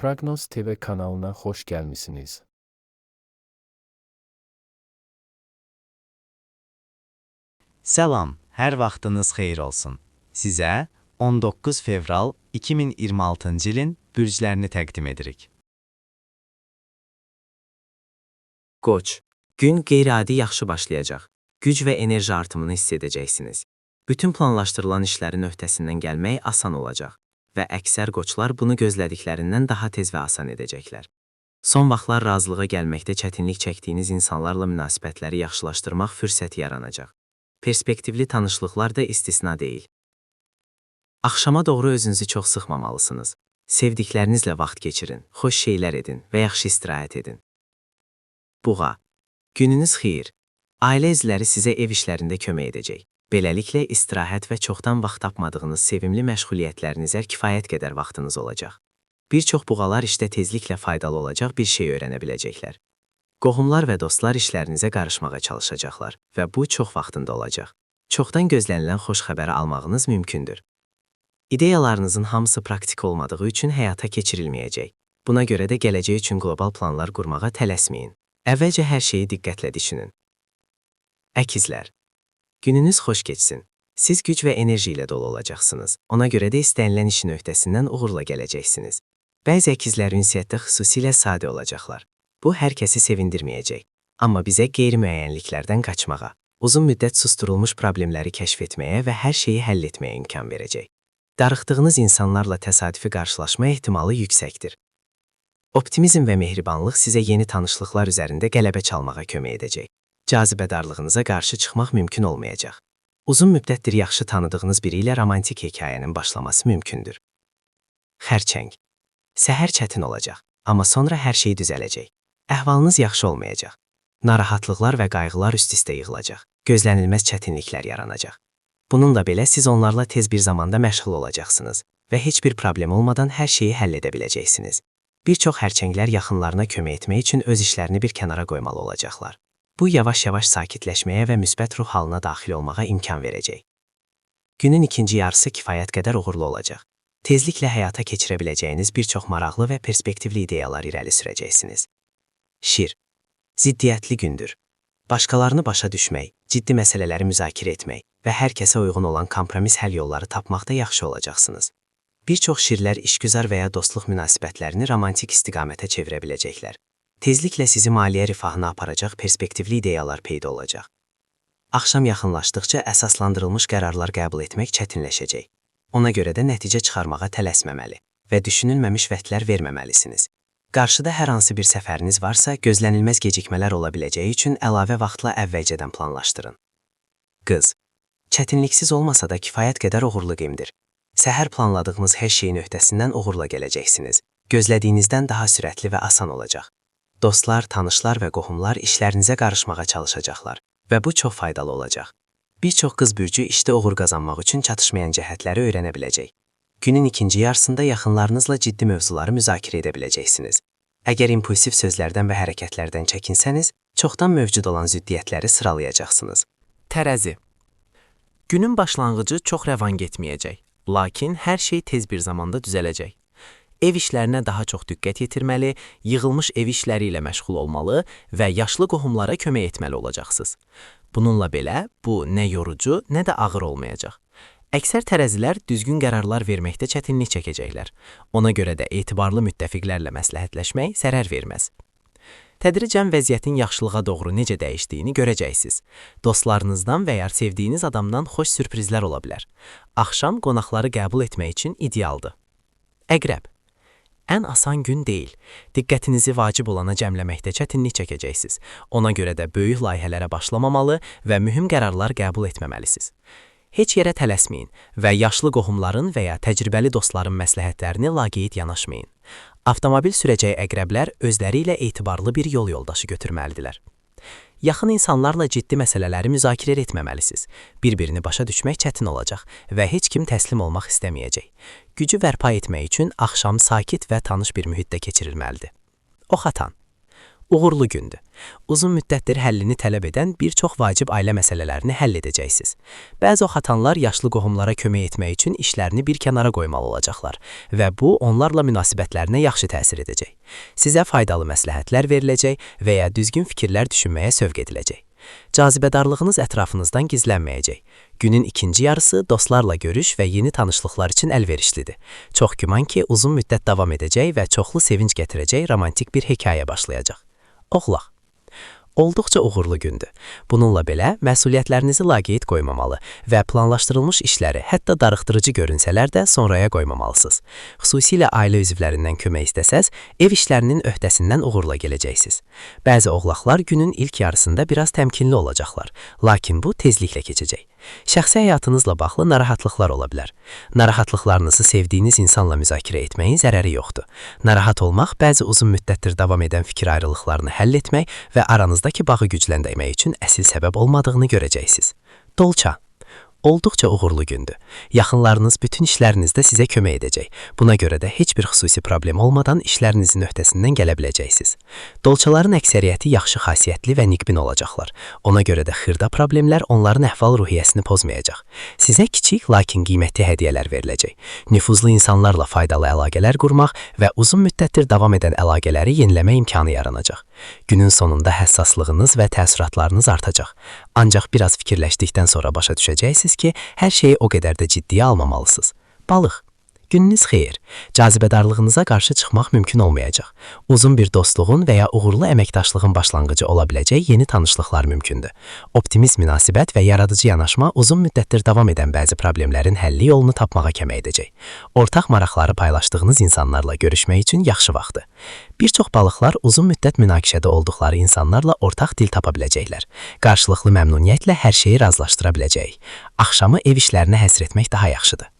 Prognoz TV kanalına hoş gelmişsiniz. Salam, hər vaxtınız xeyir olsun. Sizə 19 fevral 2026-cı ilin bürclərini təqdim edirik. Qoç, gün qeyri-adi yaxşı başlayacaq. Güc və enerji artımını hiss edəcəksiniz. Bütün planlaşdırılan işlərin öhdəsindən gəlmək asan olacaq və əksər qoçlar bunu gözlədiklərindən daha tez və asan edəcəklər. Son vaxtlar razılığa gəlməkdə çətinlik çəkdiyiniz insanlarla münasibətləri yaxşılaşdırmaq fürsəti yaranacaq. Perspektivli tanışlıqlar da istisna deyil. Axşama doğru özünüzü çox sıxmamalısınız. Sevdiklərinizlə vaxt keçirin, xoş şeylər edin və yaxşı istirahət edin. Buğa, gününüz xeyir. Ailə üzvləri sizə ev işlərində kömək edəcək. Beləliklə, istirahət və çoxdan vaxt tapmadığınız sevimli məşğuliyyətlərinizə kifayət qədər vaxtınız olacaq. Bir çox buğalar işdə tezliklə faydalı olacaq bir şey öyrənə biləcəklər. Qohumlar və dostlar işlərinizə qarışmağa çalışacaqlar və bu çox vaxtında olacaq. Çoxdan gözlənilən xoş xəbəri almağınız mümkündür. İdeyalarınızın hamısı praktik olmadığı üçün həyata keçirilməyəcək. Buna görə də gələcək üçün qlobal planlar qurmağa tələsməyin. Əvvəlcə hər şeyi diqqətlə düşünün. Əkizlər, gününüz xoş keçsin. Siz güc və enerji ilə dolu olacaqsınız. Ona görə də istənilən işin öhdəsindən uğurla gələcəksiniz. Bəzi əkizlər ünsiyyətdə xüsusilə sadə olacaqlar. Bu, hər kəsi sevindirməyəcək. Amma bizə qeyri-müəyyənliklərdən qaçmağa, uzun müddət susturulmuş problemləri kəşf etməyə və hər şeyi həll etməyə imkan verəcək. Darıxdığınız insanlarla təsadüfi qarşılaşma ehtimalı yüksəkdir. Optimizm və mehribanlıq sizə yeni tanışlıqlar üzərində qələbə çalmağa kömək edəcək. Cazibədarlığınıza qarşı çıxmaq mümkün olmayacaq. Uzun müddətdir yaxşı tanıdığınız biri ilə romantik hekayənin başlaması mümkündür. Xərçəng, səhər çətin olacaq, amma sonra hər şey düzələcək. Əhvalınız yaxşı olmayacaq. Narahatlıqlar və qayğılar üst-üstə yığılacaq. Gözlənilməz çətinliklər yaranacaq. Bununla belə siz onlarla tez bir zamanda məşğul olacaqsınız və heç bir problem olmadan hər şeyi həll edə biləcəksiniz. Bir çox xərçənglər yaxınlarına kömək etmək üçün öz işlərini bir kənara qoymalı olacaqlar. Bu, yavaş-yavaş sakitləşməyə və müsbət ruh halına daxil olmağa imkan verəcək. Günün ikinci yarısı kifayət qədər uğurlu olacaq. Tezliklə həyata keçirə biləcəyiniz bir çox maraqlı və perspektivli ideyalar irəli sürəcəksiniz. Şir, ziddiyyətli gündür. Başqalarını başa düşmək, ciddi məsələləri müzakirə etmək və hər kəsə uyğun olan kompromis həll yolları tapmaqda yaxşı olacaqsınız. Bir çox şirlər işgüzar və ya dostluq münasibətlərini romantik istiqamətə çevirə biləcəklər. Tezliklə sizi maliyyə rifahına aparacaq perspektivli ideyalar peyda olacaq. Axşam yaxınlaşdıqca əsaslandırılmış qərarlar qəbul etmək çətinləşəcək. Ona görə də nəticə çıxarmağa tələsməməli və düşünülməmiş vədlər verməməlisiniz. Qarşıda hər hansı bir səfəriniz varsa, gözlənilməz gecikmələr ola biləcəyi üçün əlavə vaxtla əvvəlcədən planlaşdırın. Qız, çətinliksiz olmasa da kifayət qədər uğurlu qimdir. Səhər planladığınız hər şeyin öhdəsindən uğurla gələcəksiniz. Gözlədiyinizdən daha sürətli və asan olacaq. Dostlar, tanışlar və qohumlar işlərinizə qarışmağa çalışacaqlar və bu çox faydalı olacaq. Bir çox qız bürcü işdə uğur qazanmaq üçün çatışmayan cəhətləri öyrənə biləcək. Günün ikinci yarısında yaxınlarınızla ciddi mövzuları müzakirə edə biləcəksiniz. Əgər impulsiv sözlərdən və hərəkətlərdən çəkinsəniz, çoxdan mövcud olan ziddiyyətləri sıralayacaqsınız. Tərəzi, günün başlanğıcı çox rəvan getməyəcək, lakin hər şey tez bir zamanda düzələcək. Ev işlərinə daha çox diqqət yetirməli, yığılmış ev işləri ilə məşğul olmalı və yaşlı qohumlara kömək etməli olacaqsınız. Bununla belə, bu nə yorucu, nə də ağır olmayacaq. Əksər tərəzilər düzgün qərarlar verməkdə çətinlik çəkəcəklər. Ona görə də etibarlı müttəfiqlərlə məsləhətləşmək zərər verməz. Tədricən vəziyyətin yaxşılığa doğru necə dəyişdiyini görəcəksiniz. Dostlarınızdan və ya sevdiyiniz adamdan xoş sürprizlər ola bilər. Axşam qonaqları qəbul etmək üçün idealdır. Əqrəb, ən asan gün deyil. Diqqətinizi vacib olana cəmləməkdə çətinlik çəkəcəksiniz. Ona görə də böyük layihələrə başlamamalı və mühüm qərarlar qəbul etməməlisiniz. Heç yerə tələsməyin və yaşlı qohumların və ya təcrübəli dostların məsləhətlərini laqeyd yanaşmayın. Avtomobil sürəcək əqrəblər özləri ilə etibarlı bir yol yoldaşı götürməlidirlər. Yaxın insanlarla ciddi məsələləri müzakirə etməməlisiniz. Bir-birini başa düşmək çətin olacaq və heç kim təslim olmaq istəməyəcək. Gücü bərpa etmək üçün axşam sakit və tanış bir mühitdə keçirilməlidir. Ox atan, Uğurlu gündür. Uzun müddətdir həllini tələb edən bir çox vacib ailə məsələlərini həll edəcəksiniz. Bəzi xatanlar yaşlı qohumlara kömək etmək üçün işlərini bir kənara qoymalı olacaqlar və bu onlarla münasibətlərinə yaxşı təsir edəcək. Sizə faydalı məsləhətlər veriləcək və ya düzgün fikirlər düşünməyə sövq ediləcək. Cazibədarlığınız ətrafınızdan gizlənməyəcək. Günün ikinci yarısı dostlarla görüş və yeni tanışlıqlar üçün əlverişlidir. Çox güman ki, uzun müddət davam edəcək və çoxlu sevinc gətirəcək romantik bir hekayə başlayacaq. Oğlaq. Olduqca uğurlu gündür. Bununla belə, məsuliyyətlərinizi laqeyd qoymamalı və planlaşdırılmış işləri, hətta darıxdırıcı görünsələr də sonraya qoymamalısınız. Xüsusilə ailə üzvlərindən kömək istəsəz, ev işlərinin öhdəsindən uğurla gələcəksiniz. Bəzi oğlaqlar günün ilk yarısında biraz təmkinli olacaqlar, lakin bu tezliklə keçəcək. Şəxsi həyatınızla bağlı narahatlıqlar ola bilər. Narahatlıqlarınızı sevdiyiniz insanla müzakirə etməyin zərəri yoxdur. Narahat olmaq bəzi uzun müddətdir davam edən fikir ayrılıqlarını həll etmək və aranızdakı bağı gücləndirmək üçün əsl səbəb olmadığını görəcəksiniz. Dolça. Olduqca uğurlu gündür. Yaxınlarınız bütün işlərinizdə sizə kömək edəcək. Buna görə də heç bir xüsusi problem olmadan işlərinizin öhdəsindən gələ biləcəksiniz. Dolçaların əksəriyyəti yaxşı xasiyyətli və niqbin olacaqlar. Ona görə də xırda problemlər onların əhval-ruhiyyəsini pozmayacaq. Sizə kiçik, lakin qiymətli hədiyyələr veriləcək. Nüfuzlu insanlarla faydalı əlaqələr qurmaq və uzun müddətdir davam edən əlaqələri yeniləmə imkanı yaranacaq. Günün sonunda həssaslığınız və təəssüratlarınız artacaq. Ancaq biraz fikirləşdikdən sonra başa düşəcəksiniz ki, hər şeyi o qədər də ciddiyə almamalısınız. Balıq. Gününüz xeyir. Cazibədarlığınıza qarşı çıxmaq mümkün olmayacaq. Uzun bir dostluğun və ya uğurlu əməkdaşlığın başlanğıcı ola biləcək yeni tanışlıqlar mümkündür. Optimist münasibət və yaradıcı yanaşma uzun müddətdir davam edən bəzi problemlərin həlli yolunu tapmağa kömək edəcək. Ortaq maraqları paylaşdığınız insanlarla görüşmək üçün yaxşı vaxtdır. Bir çox balıqlar uzun müddət münaqişədə olduqları insanlarla ortaq dil tapa biləcəklər. Qarşılıqlı məmnuniyyətlə hər şeyi razılaşdıra biləcək. Axşamı ev işlərinə həsr etmək daha yaxşıdır.